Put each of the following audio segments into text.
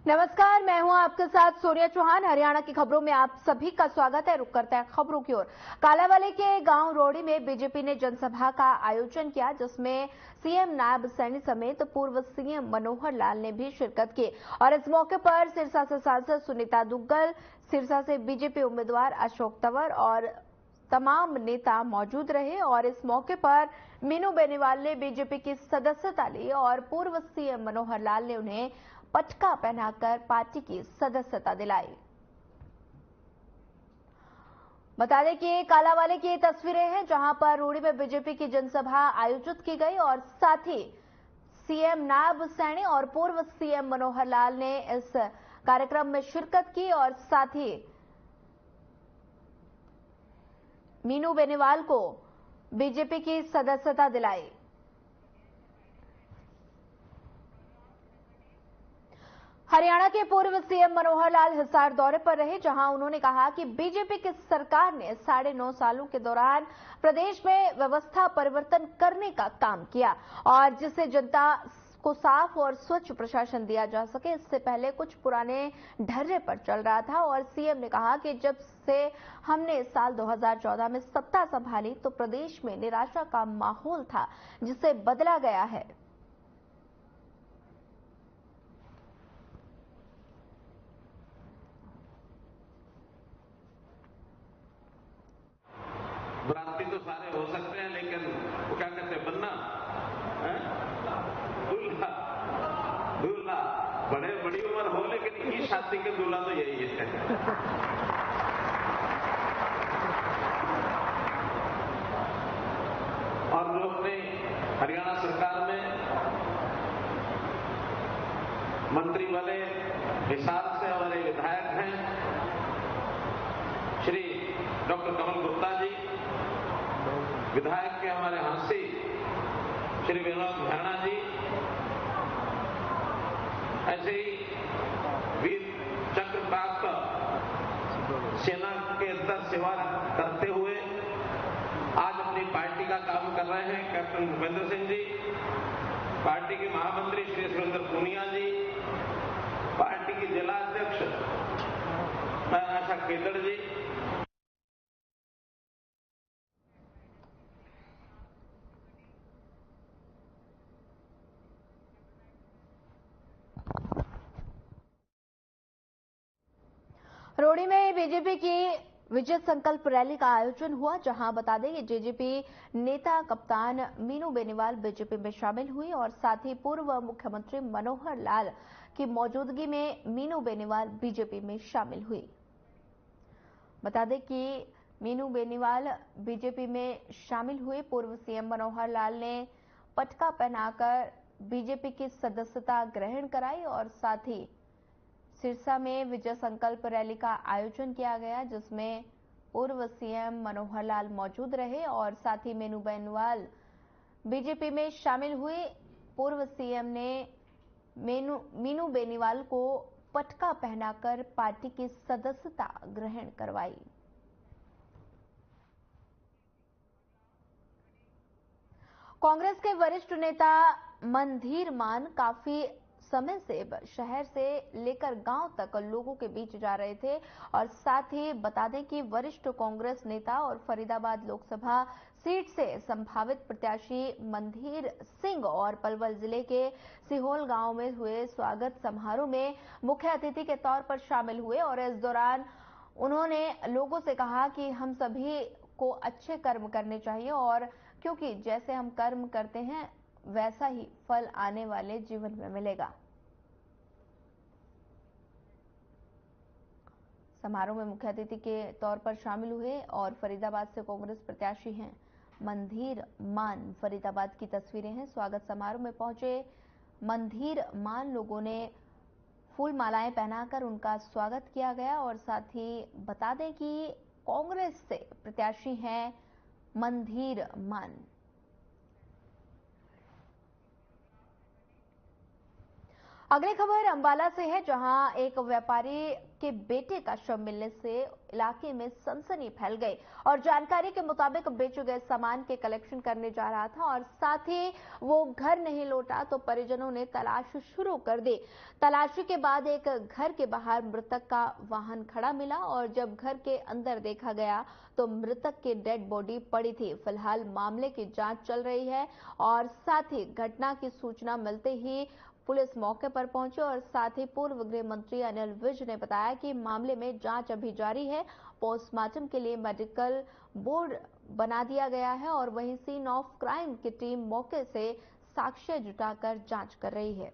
नमस्कार, मैं हूं आपके साथ सोनिया चौहान। हरियाणा की खबरों में आप सभी का स्वागत है। रुक करते हैं खबरों की ओर। कालावाली के गांव रोड़ी में बीजेपी ने जनसभा का आयोजन किया, जिसमें सीएम नायब सैनी समेत पूर्व सीएम मनोहर लाल ने भी शिरकत की। और इस मौके पर सिरसा से सांसद सुनीता दुग्गल, सिरसा से बीजेपी उम्मीदवार अशोक तंवर और तमाम नेता मौजूद रहे। और इस मौके पर मीनू बेनीवाल ने बीजेपी की सदस्यता ली और पूर्व सीएम मनोहर लाल ने उन्हें पटका पहनाकर पार्टी की सदस्यता दिलाई। बता दें कि कालावाली की तस्वीरें हैं, जहां पर रोड़ी में बीजेपी की जनसभा आयोजित की गई और साथ ही सीएम नायब सैनी और पूर्व सीएम मनोहर लाल ने इस कार्यक्रम में शिरकत की और साथ ही मीनू बेनीवाल को बीजेपी की सदस्यता दिलाई। हरियाणा के पूर्व सीएम मनोहर लाल हिसार दौरे पर रहे, जहां उन्होंने कहा कि बीजेपी की सरकार ने 9.5 सालों के दौरान प्रदेश में व्यवस्था परिवर्तन करने का काम किया और जिससे जनता को साफ और स्वच्छ प्रशासन दिया जा सके। इससे पहले कुछ पुराने ढर्रे पर चल रहा था और सीएम ने कहा कि जब से हमने साल 2014 में सत्ता संभाली तो प्रदेश में निराशा का माहौल था, जिसे बदला गया है। बराती तो सारे हो सकते हैं, लेकिन वो क्या कहते हैं, बनना दूल्हा दूल्हा बड़ी उम्र हो, लेकिन की शादी के दूल्हा तो यही है। और जो अपने हरियाणा सरकार में मंत्री वाले हिसार से हमारे विधायक हैं, श्री डॉक्टर कमल गुप्ता जी, विधायक के हमारे हांसी श्री विनोद भैणा जी, ऐसे ही वीर चक्र प्राप्त सेना के अंदर सेवा करते हुए आज अपनी पार्टी का काम कर रहे हैं कैप्टन भूपेंद्र सिंह जी, पार्टी के महामंत्री श्री सुरेंद्र पूनिया जी, पार्टी की जिला अध्यक्ष आशा केतड़ जी। रोड़ी में बीजेपी की विजय संकल्प रैली का आयोजन हुआ, जहां बता दें कि जेजेपी नेता कप्तान मीनू बेनीवाल बीजेपी में शामिल हुई और साथ ही पूर्व मुख्यमंत्री मनोहर लाल की मौजूदगी में मीनू बेनीवाल बीजेपी में शामिल हुई। बता दें कि मीनू बेनीवाल बीजेपी में शामिल हुए। पूर्व सीएम मनोहर लाल ने पटका पहनाकर बीजेपी की सदस्यता ग्रहण कराई और साथ ही सिरसा में विजय संकल्प रैली का आयोजन किया गया, जिसमें पूर्व सीएम मनोहर लाल मौजूद रहे और साथ ही मीनू बेनीवाल बीजेपी में शामिल हुए। पूर्व सीएम ने मीनू बेनीवाल को पटका पहनाकर पार्टी की सदस्यता ग्रहण करवाई। कांग्रेस के वरिष्ठ नेता मनधीर मान काफी समय से शहर से लेकर गांव तक लोगों के बीच जा रहे थे और साथ ही बता दें कि वरिष्ठ कांग्रेस नेता और फरीदाबाद लोकसभा सीट से संभावित प्रत्याशी मनधीर सिंह और पलवल जिले के सिहोल गांव में हुए स्वागत समारोह में मुख्य अतिथि के तौर पर शामिल हुए और इस दौरान उन्होंने लोगों से कहा कि हम सभी को अच्छे कर्म करने चाहिए और क्योंकि जैसे हम कर्म करते हैं वैसा ही फल आने वाले जीवन में मिलेगा। समारोह में मुख्य अतिथि के तौर पर शामिल हुए और फरीदाबाद से कांग्रेस प्रत्याशी हैं मनधीर मान। फरीदाबाद की तस्वीरें हैं। स्वागत समारोह में पहुंचे मनधीर मान लोगों ने फूल मालाएं पहनाकर उनका स्वागत किया गया और साथ ही बता दें कि कांग्रेस से प्रत्याशी हैं मनधीर मान। अगली खबर अंबाला से है, जहां एक व्यापारी के बेटे का शव मिलने से इलाके में सनसनी फैल गई और जानकारी के मुताबिक बेचे गए सामान के कलेक्शन करने जा रहा था और साथ ही वो घर नहीं लौटा तो परिजनों ने तलाश शुरू कर दी। तलाशी के बाद एक घर के बाहर मृतक का वाहन खड़ा मिला और जब घर के अंदर देखा गया तो मृतक की डेड बॉडी पड़ी थी। फिलहाल मामले की जांच चल रही है और साथ ही घटना की सूचना मिलते ही पुलिस मौके पर पहुंची और साथ ही पूर्व गृह मंत्री अनिल विज ने बताया कि मामले में जांच अभी जारी है। पोस्टमार्टम के लिए मेडिकल बोर्ड बना दिया गया है और वहीं सीन ऑफ क्राइम की टीम मौके से साक्ष्य जुटाकर जांच कर रही है।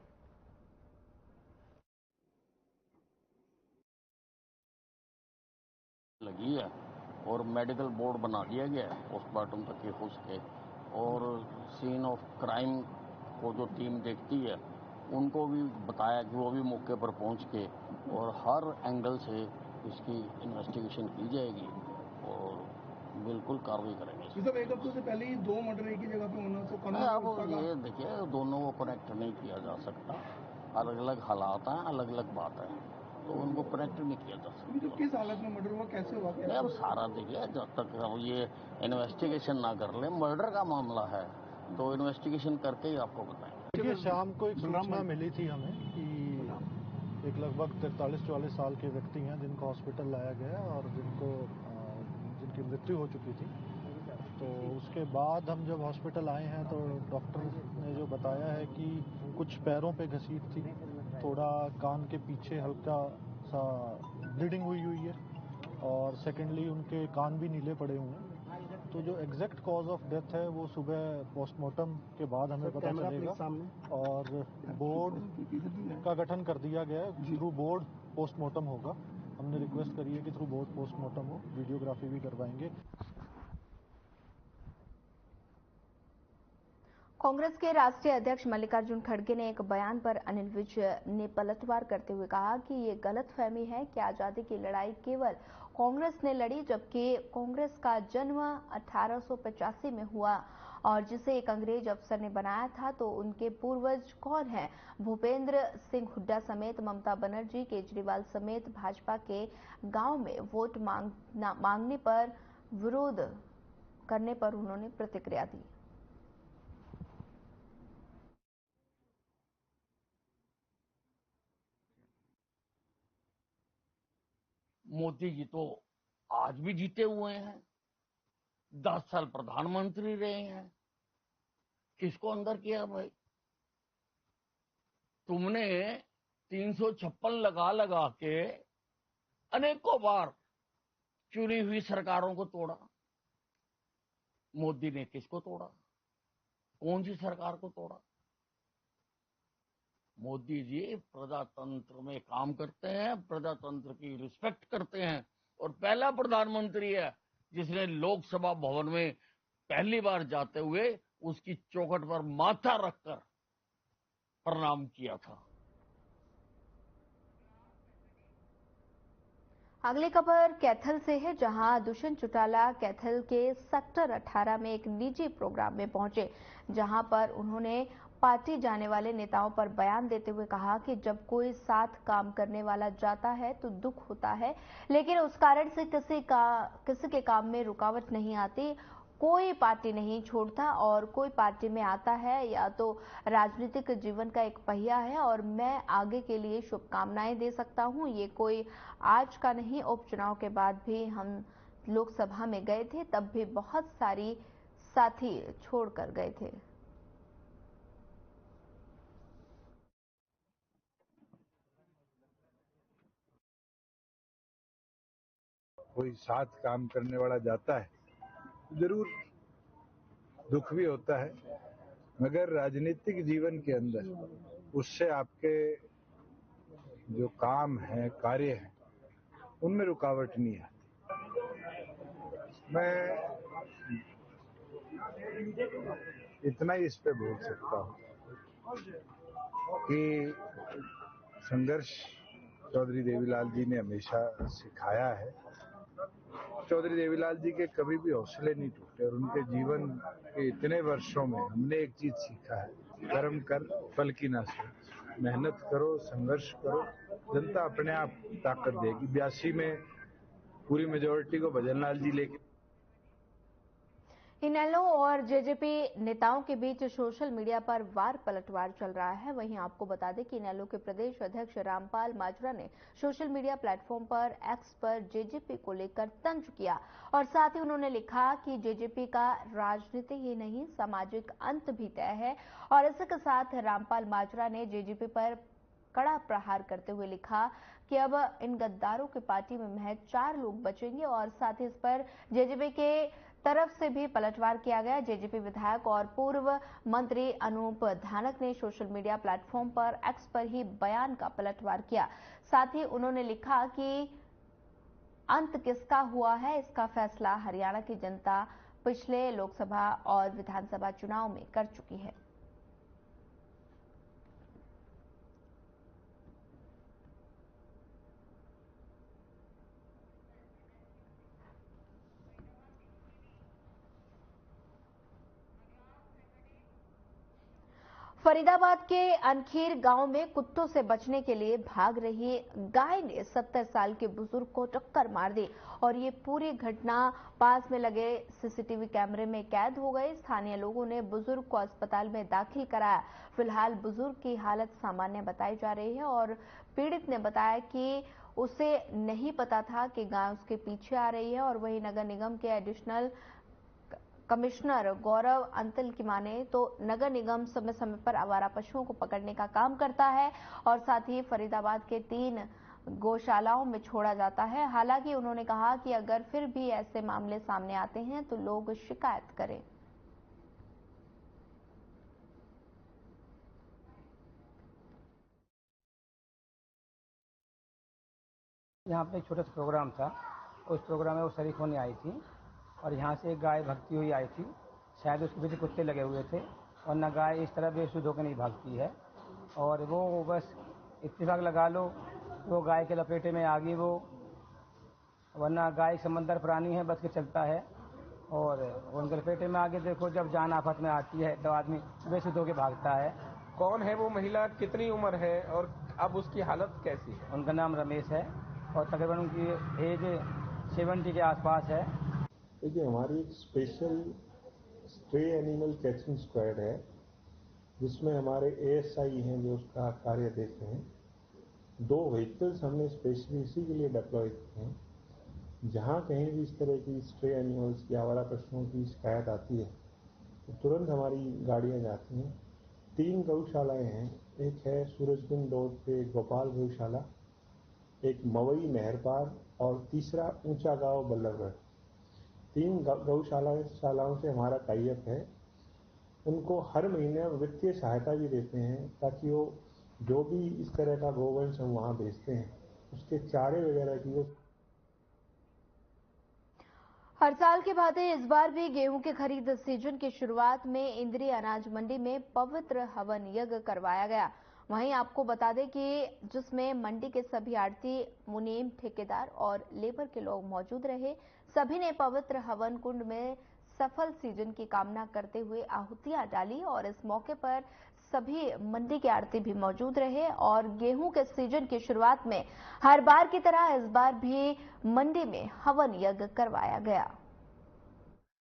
लगी है और मेडिकल बोर्ड बना दिया गया है पोस्टमार्टम तक के हो सके और सीन ऑफ क्राइम को जो टीम देखती है उनको भी बताया कि वो भी मौके पर पहुंच के और हर एंगल से इसकी इन्वेस्टिगेशन की जाएगी और बिल्कुल कार्रवाई करेंगे। तो एक हफ्ते से पहले ही 2 मर्डर एक ही जगह पे होना तो अब ये देखिए दोनों को कनेक्ट नहीं किया जा सकता, अलग अलग हालात हैं, अलग अलग बात है, तो उनको कनेक्ट नहीं किया जा सकता। तो किस हालत में मर्डर हुआ, कैसे हुआ? नहीं अब सारा देखिए जब तक हम ये इन्वेस्टिगेशन ना कर ले, मर्डर का मामला है तो इन्वेस्टिगेशन करके ही आपको बताएंगे। देखिए शाम को एक सूचना मिली थी हमें कि एक लगभग 43-44 साल के व्यक्ति हैं जिनको हॉस्पिटल लाया गया और जिनकी मृत्यु हो चुकी थी। तो उसके बाद हम जब हॉस्पिटल आए हैं तो डॉक्टर ने जो बताया है कि कुछ पैरों पे घसीट थी, थोड़ा कान के पीछे हल्का सा ब्लीडिंग हुई है और सेकेंडली उनके कान भी नीले पड़े हुए हैं। तो जो एग्जैक्ट कॉज ऑफ डेथ है वो सुबह पोस्टमार्टम के बाद हमें पता चलेगा और बोर्ड का गठन कर दिया गया है। थ्रू बोर्ड पोस्टमार्टम होगा। हमने रिक्वेस्ट करी है कि थ्रू बोर्ड पोस्टमार्टम हो, वीडियोग्राफी भी करवाएंगे। कांग्रेस के राष्ट्रीय अध्यक्ष मल्लिकार्जुन खड़गे ने एक बयान पर अनिल विज ने पलटवार करते हुए कहा कि ये गलतफहमी है कि आजादी की लड़ाई केवल कांग्रेस ने लड़ी, जबकि कांग्रेस का जन्म 1885 में हुआ और जिसे एक अंग्रेज अफसर ने बनाया था। तो उनके पूर्वज कौन हैं? भूपेंद्र सिंह हुड्डा समेत ममता बनर्जी, केजरीवाल समेत भाजपा के गांव में वोट मांगने पर विरोध करने पर उन्होंने प्रतिक्रिया दी। मोदी जी तो आज भी जीते हुए हैं, 10 साल प्रधानमंत्री रहे हैं, किसको अंदर किया भाई? तुमने 356 लगा लगा के अनेकों बार चुनी हुई सरकारों को तोड़ा। मोदी ने किसको तोड़ा? कौन सी सरकार को तोड़ा? मोदी जी प्रजातंत्र में काम करते हैं, प्रजातंत्र की रिस्पेक्ट करते हैं और पहला प्रधानमंत्री है जिसने लोकसभा भवन में पहली बार जाते हुए उसकी चौखट पर माथा रखकर प्रणाम किया था। अगली खबर कैथल से है, जहां दुष्यंत चौटाला कैथल के सेक्टर 18 में एक निजी प्रोग्राम में पहुंचे, जहां पर उन्होंने पार्टी जाने वाले नेताओं पर बयान देते हुए कहा कि जब कोई साथ काम करने वाला जाता है तो दुख होता है, लेकिन उस कारण से किसी के काम में रुकावट नहीं आती। कोई पार्टी नहीं छोड़ता और कोई पार्टी में आता है या तो राजनीतिक जीवन का एक पहिया है और मैं आगे के लिए शुभकामनाएं दे सकता हूं। ये कोई आज का नहीं, उपचुनाव के बाद भी हम लोकसभा में गए थे, तब भी बहुत सारी साथी छोड़कर गए थे। कोई साथ काम करने वाला जाता है, जरूर दुख भी होता है, मगर राजनीतिक जीवन के अंदर उससे आपके जो काम है, कार्य है, उनमें रुकावट नहीं आती। मैं इतना ही इस पे बोल सकता हूँ कि संघर्ष चौधरी देवीलाल जी ने हमेशा सिखाया है। चौधरी देवीलाल जी के कभी भी हौसले नहीं टूटे और उनके जीवन के इतने वर्षों में हमने एक चीज सीखा है, कर्म कर फल की ना सोच, मेहनत करो, संघर्ष करो जनता अपने आप ताकत देगी। 82 में पूरी मेजोरिटी को भजन लाल जी लेके। इनेलो और जेजेपी नेताओं के बीच सोशल मीडिया पर वार पलटवार चल रहा है। वहीं आपको बता दें कि इनेलो के प्रदेश अध्यक्ष रामपाल माजरा ने सोशल मीडिया प्लेटफॉर्म पर एक्स पर जेजेपी को लेकर तंज किया और साथ ही उन्होंने लिखा कि जेजेपी का राजनीति ही नहीं सामाजिक अंत भी तय है। और इसी के साथ रामपाल माजरा ने जेजेपी पर कड़ा प्रहार करते हुए लिखा कि अब इन गद्दारों की पार्टी में महज 4 लोग बचेंगे और साथ ही इस पर जेजेपी के तरफ से भी पलटवार किया गया। जेजेपी विधायक और पूर्व मंत्री अनूप धानक ने सोशल मीडिया प्लेटफॉर्म पर एक्स पर ही बयान का पलटवार किया। साथ ही उन्होंने लिखा कि अंत किसका हुआ है इसका फैसला हरियाणा की जनता पिछले लोकसभा और विधानसभा चुनाव में कर चुकी है। फरीदाबाद के अनखीर गांव में कुत्तों से बचने के लिए भाग रही गाय ने 70 साल के बुजुर्ग को टक्कर मार दी और ये पूरी घटना पास में लगे सीसीटीवी कैमरे में कैद हो गई। स्थानीय लोगों ने बुजुर्ग को अस्पताल में दाखिल कराया। फिलहाल बुजुर्ग की हालत सामान्य बताई जा रही है और पीड़ित ने बताया कि उसे नहीं पता था कि गाय उसके पीछे आ रही है। और वहीं नगर निगम के एडिशनल कमिश्नर गौरव अंतल की माने तो नगर निगम समय समय पर आवारा पशुओं को पकड़ने का काम करता है और साथ ही फरीदाबाद के 3 गौशालाओं में छोड़ा जाता है। हालांकि उन्होंने कहा कि अगर फिर भी ऐसे मामले सामने आते हैं तो लोग शिकायत करें। यहाँ पे एक छोटा सा प्रोग्राम था, उस प्रोग्राम में वो शरीक होने आई थी और यहाँ से एक गाय भागती हुई आई थी। शायद उसके पीछे कुत्ते लगे हुए थे और न गाय इस तरह बेसुध होकर नहीं भागती है और वो बस इत्तेफाक लगा लो वो गाय के लपेटे में आ गई वो, वरना गाय समंदर प्राणी है बच के चलता है और उनके लपेटे में आगे देखो जब जान आफत में आती है तो आदमी बेसुध होकर भागता है। कौन है वो महिला, कितनी उम्र है और अब उसकी हालत कैसी है? उनका नाम रमेश है और तकरीबन उनकी एज 70 के आसपास है। देखिए हमारी एक special stray animal catching squad है जिसमें हमारे एएसआई हैं जो उसका कार्य देखते हैं। 2 व्हीकल्स हमने स्पेशली इसी के लिए डिप्लॉय किए हैं। जहाँ कहीं भी इस तरह की स्ट्रे एनिमल्स की आवारा पशुओं की शिकायत आती है तो तुरंत हमारी गाड़ियाँ जाती हैं। 3 गौशालाएँ हैं, एक है सूरजकुंड रोड पे गोपाल गौशाला, एक मवई नहर पार और तीसरा ऊंचा गांव बल्लभगढ़। 3 गौशालाओं से हमारा टाइप है। उनको हर महीने वित्तीय सहायता भी देते हैं ताकि वो जो भी इस तरह का गोवंश हम वहाँ बेचते हैं उसके चारे वगैरह की वो। हर साल की भांति इस बार भी गेहूं की खरीद सीजन की शुरुआत में इंद्री अनाज मंडी में पवित्र हवन यज्ञ करवाया गया। वहीं आपको बता दें कि जिसमें मंडी के सभी आड़ती, मुनीम, ठेकेदार और लेबर के लोग मौजूद रहे। सभी ने पवित्र हवन कुंड में सफल सीजन की कामना करते हुए आहुतियां डाली और इस मौके पर सभी मंडी के आड़ती भी मौजूद रहे और गेहूं के सीजन की शुरुआत में हर बार की तरह इस बार भी मंडी में हवन यज्ञ करवाया गया।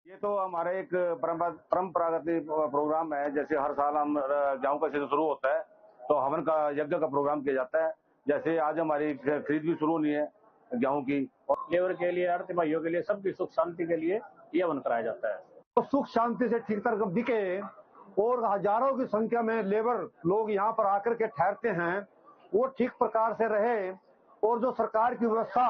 ये तो हमारा एक परंपरागत प्रोग्राम है। जैसे हर साल हम गेहूं का सीजन शुरू होता है तो हवन का यज्ञ का प्रोग्राम किया जाता है। जैसे आज हमारी खरीद भी शुरू होनी है गेहूं की और लेबर के लिए, आड़ती भाइयों के लिए, सबकी सुख शांति के लिए ये हवन कराया जाता है। तो सुख शांति से ठीक तरह बिके और हजारों की संख्या में लेबर लोग यहाँ पर आकर के ठहरते हैं, वो ठीक प्रकार से रहे और जो सरकार की व्यवस्था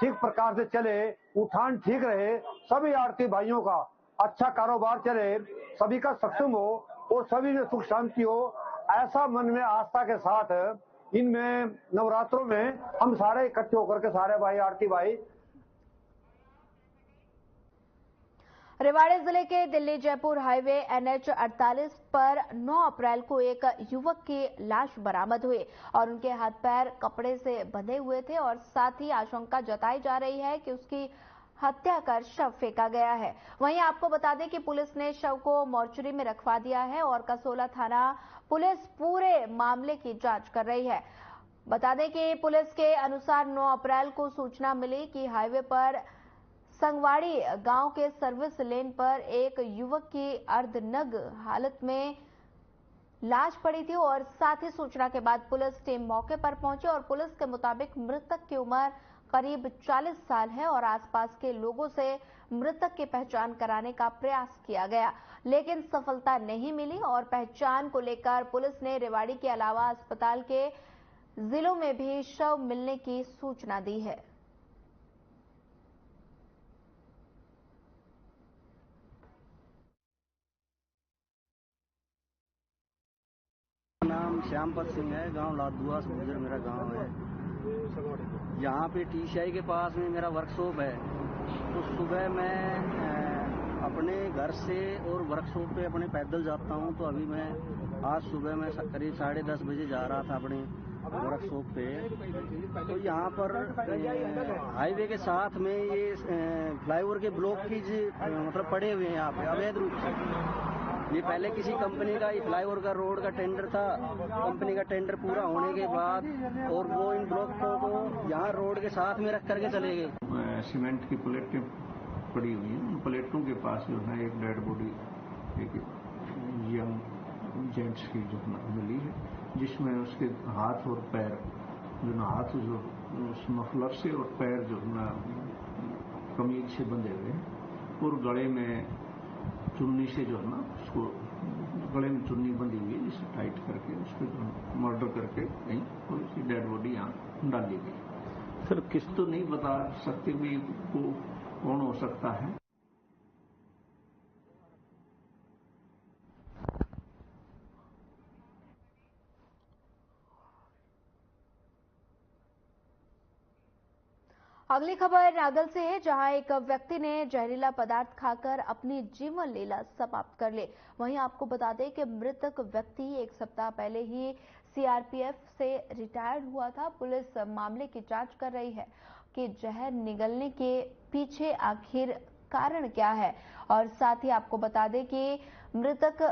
ठीक प्रकार से चले, उठान ठीक रहे, सभी आड़ती भाइयों का अच्छा कारोबार चले, सभी का सक्षम हो और सभी में सुख शांति हो, ऐसा मन में आस्था के साथ इनमें नवरात्रों में हम सारे इकट्ठे होकर के सारे भाई आड़ती भाई। रेवाड़ी जिले के दिल्ली जयपुर हाईवे NH 48 पर 9 अप्रैल को एक युवक की लाश बरामद हुई और उनके हाथ पैर कपड़े से बंधे हुए थे और साथ ही आशंका जताई जा रही है कि उसकी हत्या कर शव फेंका गया है। वहीं आपको बता दें कि पुलिस ने शव को मोर्चरी में रखवा दिया है और कसोला थाना पुलिस पूरे मामले की जांच कर रही है। बता दें कि पुलिस के अनुसार 9 अप्रैल को सूचना मिली कि हाईवे पर संगवाड़ी गांव के सर्विस लेन पर एक युवक की अर्धनग्न हालत में लाश पड़ी थी और साथ ही सूचना के बाद पुलिस टीम मौके पर पहुंची और पुलिस के मुताबिक मृतक की उम्र करीब 40 साल है और आसपास के लोगों से मृतक की पहचान कराने का प्रयास किया गया, लेकिन सफलता नहीं मिली और पहचान को लेकर पुलिस ने रेवाड़ी के अलावा अस्पताल के जिलों में भी शव मिलने की सूचना दी है। नाम श्यामपत सिंह है, गांव लादुआ गुजर मेरा गांव है। यहाँ पे टीसीआई के पास में मेरा वर्कशॉप है। तो सुबह मैं अपने घर से और वर्कशॉप पे अपने पैदल जाता हूँ। तो अभी मैं आज सुबह मैं करीब 10:30 बजे जा रहा था अपने वर्कशॉप पे। तो यहाँ पर हाईवे के साथ में ये फ्लाईओवर के ब्लॉक की मतलब पड़े हुए हैं यहाँ पे अवैध रूप से। ये पहले किसी कंपनी का फ्लाईओवर का रोड का टेंडर था। कंपनी का टेंडर पूरा होने के बाद और वो इन ब्लॉकों को यहाँ रोड के साथ में रख करके चले गए। सीमेंट की प्लेटें पड़ी हुई हैं। उन प्लेटों के पास जो है एक डेड बॉडी एक यंग जेंट्स की जो मिली है, जिसमें उसके हाथ और पैर जो ना हाथ जो उस मफलर से और पैर जो ना कमीज से बंधे हुए हैं और गले में चुन्नी से जो है ना उसको गले में चुन्नी बंधी हुई है, जिसे टाइट करके उसको मर्डर करके कहीं और उसकी डेड बॉडी यहाँ डाली गई। सर किस तो नहीं बता सकते भी को कौन हो सकता है। अगली खबर नागल से है, जहां एक व्यक्ति ने जहरीला पदार्थ खाकर अपनी जीवन लीला समाप्त कर ली। वहीं आपको बता दें कि मृतक व्यक्ति 1 सप्ताह पहले ही सीआरपीएफ से रिटायर्ड हुआ था। पुलिस मामले की जांच कर रही है कि जहर निगलने के पीछे आखिर कारण क्या है। और साथ ही आपको बता दें कि मृतक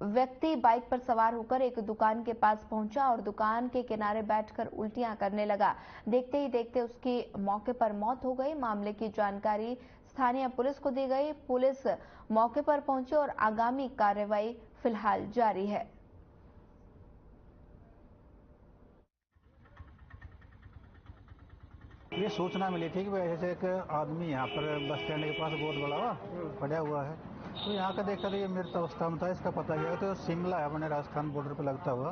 व्यक्ति बाइक पर सवार होकर एक दुकान के पास पहुंचा और दुकान के किनारे बैठकर उल्टियां करने लगा। देखते ही देखते उसकी मौके पर मौत हो गई। मामले की जानकारी स्थानीय पुलिस को दी गई। पुलिस मौके पर पहुंची और आगामी कार्रवाई फिलहाल जारी है। ये सूचना मिली थी कि ऐसे एक आदमी यहाँ पर बस स्टैंड के पास बहुत बड़ा पड़ा हुआ है। तो यहाँ का देखा तो ये मृत अवस्था में था। इसका पता किया तो शिमला है, अपने राजस्थान बॉर्डर पे लगता हुआ,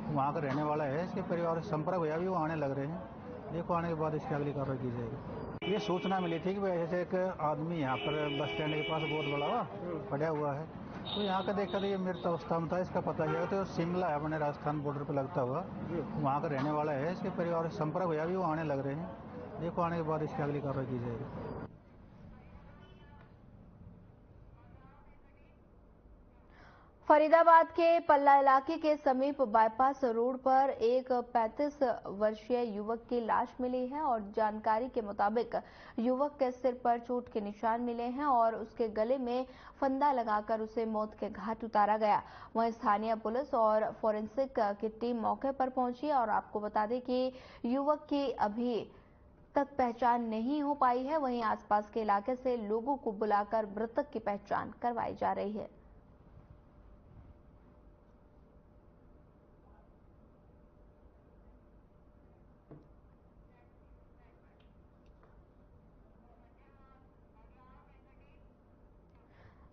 वहाँ का रहने वाला है। इसके परिवार से संपर्क हुआ भी वो आने लग रहे हैं। देखो आने के बाद इसकी अगली कार्रवाई की जाएगी। ये सूचना मिली थी कि ऐसे एक आदमी यहाँ पर बस स्टैंड के पास बहुत बड़ा पड़ा हुआ है। तो यहाँ का देखा तो ये मृत अवस्था में था। इसका पता किया तो शिमला है, अपने राजस्थान बॉर्डर पे लगता हुआ, वहाँ का रहने वाला है। इसके परिवार से संपर्क हुआ भी वो आने लग रहे हैं। देखो आने के बाद इसकी अगली कार्रवाई की जाएगी। फरीदाबाद के पल्ला इलाके के समीप बाईपास रोड पर एक 35 वर्षीय युवक की लाश मिली है और जानकारी के मुताबिक युवक के सिर पर चोट के निशान मिले हैं और उसके गले में फंदा लगाकर उसे मौत के घाट उतारा गया। वहीं स्थानीय पुलिस और फोरेंसिक की टीम मौके पर पहुंची और आपको बता दें कि युवक की अभी तक पहचान नहीं हो पाई है। वहीं आसपास के इलाके से लोगों को बुलाकर मृतक की पहचान करवाई जा रही है।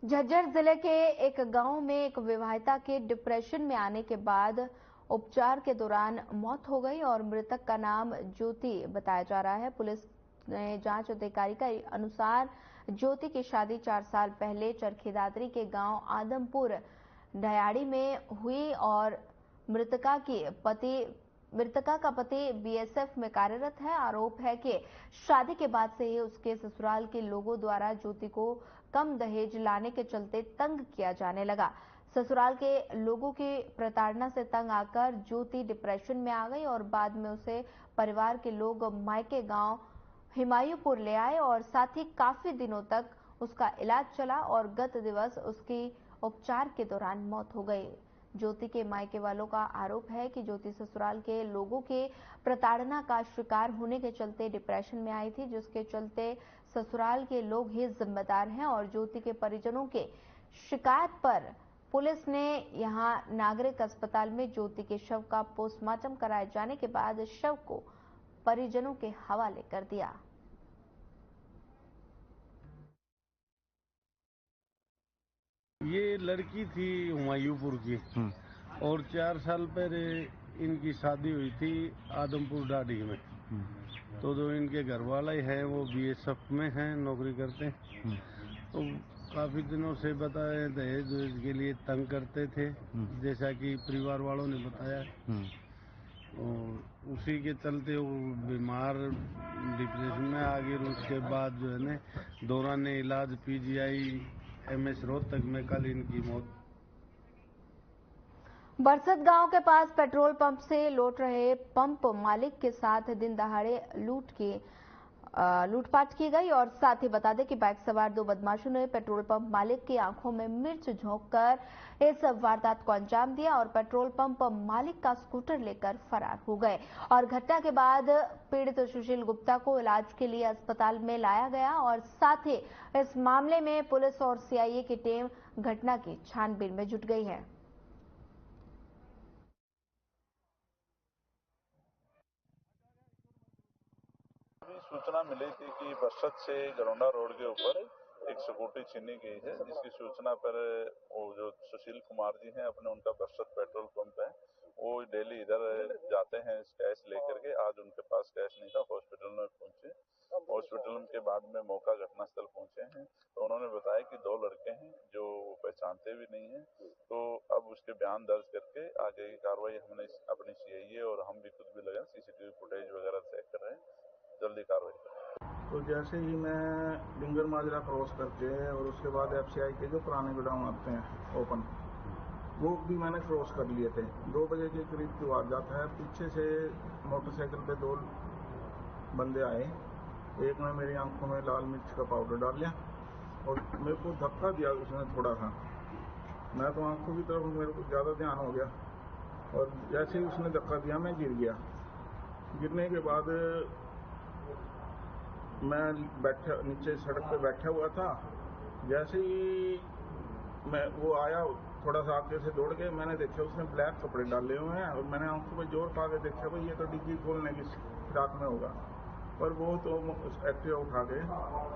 झज्जर जिले के एक गांव में एक विवाहिता के डिप्रेशन में आने के बाद उपचार के दौरान मौत हो गई और मृतक का नाम ज्योति बताया जा रहा है। पुलिस ने जांच अधिकारी के अनुसार ज्योति की शादी 4 साल पहले चरखी दादरी के गांव आदमपुर ढयाड़ी में हुई और मृतका का पति बीएसएफ में कार्यरत है। आरोप है कि शादी के बाद से ही उसके ससुराल के लोगों द्वारा ज्योति को कम दहेज लाने के चलते तंग किया जाने लगा। ससुराल के लोगों की प्रताड़ना से तंग आकर ज्योति डिप्रेशन में आ गई और बाद में उसे परिवार के लोग मायके गांव हिमायूपुर ले आए और साथ ही काफी दिनों तक उसका इलाज चला और गत दिवस उसकी उपचार के दौरान मौत हो गई। ज्योति के मायके वालों का आरोप है कि ज्योति ससुराल के लोगों के प्रताड़ना का शिकार होने के चलते डिप्रेशन में आई थी, जिसके चलते ससुराल के लोग ही जिम्मेदार हैं। और ज्योति के परिजनों के शिकायत पर पुलिस ने यहां नागरिक अस्पताल में ज्योति के शव का पोस्टमार्टम कराए जाने के बाद शव को परिजनों के हवाले कर दिया। ये लड़की थी हुमायूंपुर की और 4 साल पहले इनकी शादी हुई थी आदमपुर डाडी में। तो जो इनके घर वाले हैं वो बीएसएफ में हैं, नौकरी करते हैं। तो काफी दिनों से बताए दहेज के लिए तंग करते थे, जैसा कि परिवार वालों ने बताया। और उसी के चलते वो बीमार डिप्रेशन में आ गई। उसके बाद जो है ना दौरान इलाज पीजीआई MS रोहतक में कल इनकी मौत। बरसत गांव के पास पेट्रोल पंप से लौट रहे पंप मालिक के साथ दिन दहाड़े लूटपाट की गई। और साथ ही बता दें कि बाइक सवार 2 बदमाशों ने पेट्रोल पंप मालिक की आंखों में मिर्च झोंककर इस वारदात को अंजाम दिया और पेट्रोल पंप मालिक का स्कूटर लेकर फरार हो गए। और घटना के बाद पीड़ित सुशील गुप्ता को इलाज के लिए अस्पताल में लाया गया और साथ ही इस मामले में पुलिस और CIA की टीम घटना की छानबीन में जुट गई है। सूचना मिली थी कि बरसत से गरौंडा रोड के ऊपर एक स्कूटी छीनी गई है, जिसकी सूचना पर वो जो सुशील कुमार जी हैं अपने उनका बरसत पेट्रोल पंप है, वो डेली इधर जाते हैं कैश लेकर के। आज उनके पास कैश नहीं था, हॉस्पिटल में पहुंचे। हॉस्पिटल के बाद में मौका घटनास्थल पहुंचे हैं तो उन्होंने बताया कि 2 लड़के हैं जो वो पहचानते भी नहीं है। तो अब उसके बयान दर्ज करके आगे की कार्रवाई हमने अपनी CIA और हम भी खुद भी लगे CCTV फुटेज वगैरह चेक कर रहे हैं, जल्दी कार्रवाई करें। तो जैसे ही मैं डिंगर माजरा क्रॉस करके और उसके बाद FCI के जो पुराने गोडाउन आते हैं ओपन, वो भी मैंने क्रॉस कर लिए थे। 2 बजे के करीब की वारदात है। पीछे से मोटरसाइकिल पे 2 बंदे आए। एक ने मेरी आंखों में लाल मिर्च का पाउडर डाल लिया और मेरे को धक्का दिया उसने थोड़ा सा। मैं तो आंखों की तरफ मेरे को ज़्यादा ध्यान हो गया और जैसे ही उसने धक्का दिया मैं गिर गया। गिरने के बाद मैं बैठा नीचे सड़क पे बैठा हुआ था। जैसे ही मैं वो आया थोड़ा सा आगे से दौड़ के, मैंने देखा उसने ब्लैक कपड़े डाले हुए हैं और मैंने आंखों पे जोर पा के देखा भाई ये तो डिग्गी खोलने की फिराक में होगा, पर वो तो एक्टिवा उठा के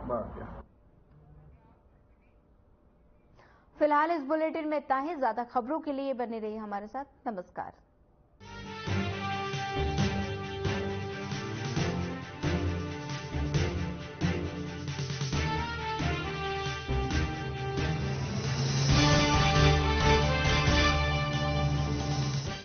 भाग गया। फिलहाल इस बुलेटिन में इतना ही। ज्यादा खबरों के लिए बने रहिए हमारे साथ। नमस्कार।